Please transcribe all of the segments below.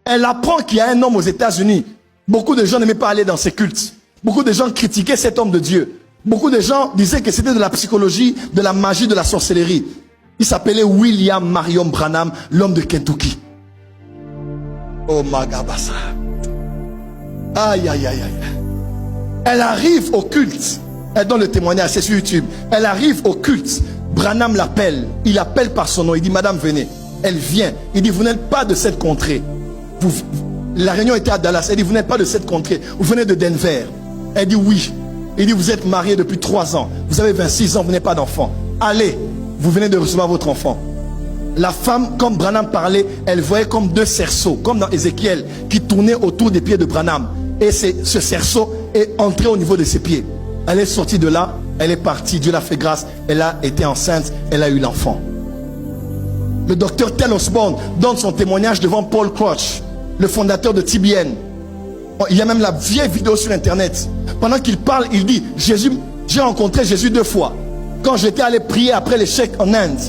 Elle apprend qu'il y a un homme aux États-Unis. Beaucoup de gens n'aimaient pas aller dans ces cultes. Beaucoup de gens critiquaient cet homme de Dieu. Beaucoup de gens disaient que c'était de la psychologie, de la magie, de la sorcellerie. Il s'appelait William Marion Branham, l'homme de Kentucky. Oh Magabasa. Aïe, aïe, aïe, aïe. Elle arrive au culte. Elle donne le témoignage, c'est sur YouTube. Elle arrive au culte. Branham l'appelle. Il appelle par son nom. Il dit, madame, venez. Elle vient. Il dit, vous n'êtes pas de cette contrée. La réunion était à Dallas. Elle dit, vous n'êtes pas de cette contrée. Vous venez de Denver. Elle dit, oui. Il dit, vous êtes marié depuis 3 ans. Vous avez 26 ans, vous n'avez pas d'enfant. Allez, vous venez de recevoir votre enfant. La femme, comme Branham parlait, elle voyait comme 2 cerceaux, comme dans Ézéchiel, qui tournaient autour des pieds de Branham. Et ce cerceau est entré au niveau de ses pieds. Elle est sortie de là, elle est partie, Dieu l'a fait grâce, elle a été enceinte, elle a eu l'enfant. Le docteur Tel Osborne donne son témoignage devant Paul Crouch, le fondateur de TBN. Il y a même la vieille vidéo sur internet. Pendant qu'il parle, il dit, j'ai rencontré Jésus 2 fois. Quand j'étais allé prier après l'échec en Inde.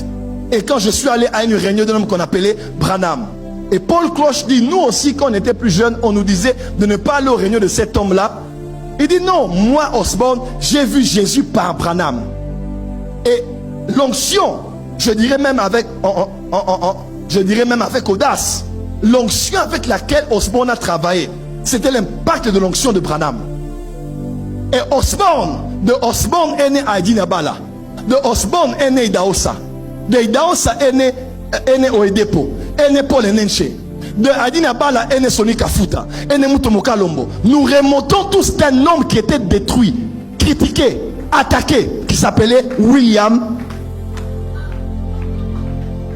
Et quand je suis allé à une réunion d'un homme qu'on appelait Branham. Et Paul Crouch dit, nous aussi quand on était plus jeunes, on nous disait de ne pas aller aux réunions de cet homme-là. Il dit non, moi Osborne, j'ai vu Jésus par Branham. Et l'onction, je dirais même avec audace, l'onction avec laquelle Osborne a travaillé, c'était l'impact de l'onction de Branham. Et de Osborne est né à Edinabala. De Osborne est né Idaosa. De Idaosa est né Oedepo. Est né Paul Enenche. De Adinabala est né Soni Kafuta. Est né Mutomoka Lombo. Nous remontons tous d'un homme qui était détruit, critiqué, attaqué, qui s'appelait William.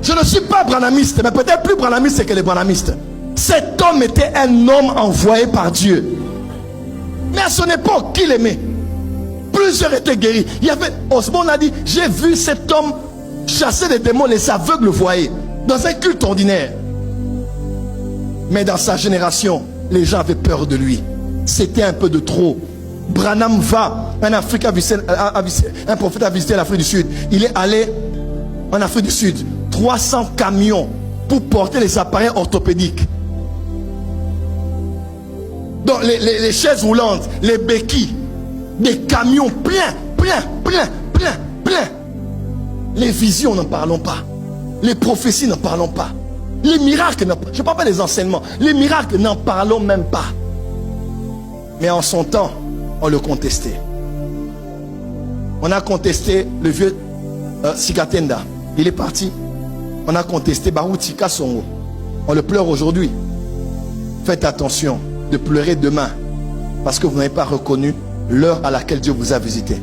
Je ne suis pas branhamiste, mais peut-être plus branhamiste que les branhamistes. Cet homme était un homme envoyé par Dieu. Mais à son époque, qui l'aimait? Plusieurs étaient guéris. Il y avait, Osborne a dit, j'ai vu cet homme chasser les démons, les aveugles le voyaient, dans un culte ordinaire. Mais dans sa génération, les gens avaient peur de lui. C'était un peu de trop. Branham va, un prophète a visité l'Afrique du Sud. Il est allé en Afrique du Sud. 300 camions pour porter les appareils orthopédiques. Donc les chaises roulantes, les béquilles, des camions pleins. Les visions, n'en parlons pas. Les prophéties, n'en parlons pas. Les miracles, je ne parle pas des enseignements. Les miracles, n'en parlons même pas. Mais en son temps, on le contestait. On a contesté le vieux Sikatenda. Il est parti. On a contesté Baruti Kasongo. On le pleure aujourd'hui. Faites attention de pleurer demain. Parce que vous n'avez pas reconnu l'heure à laquelle Dieu vous a visité.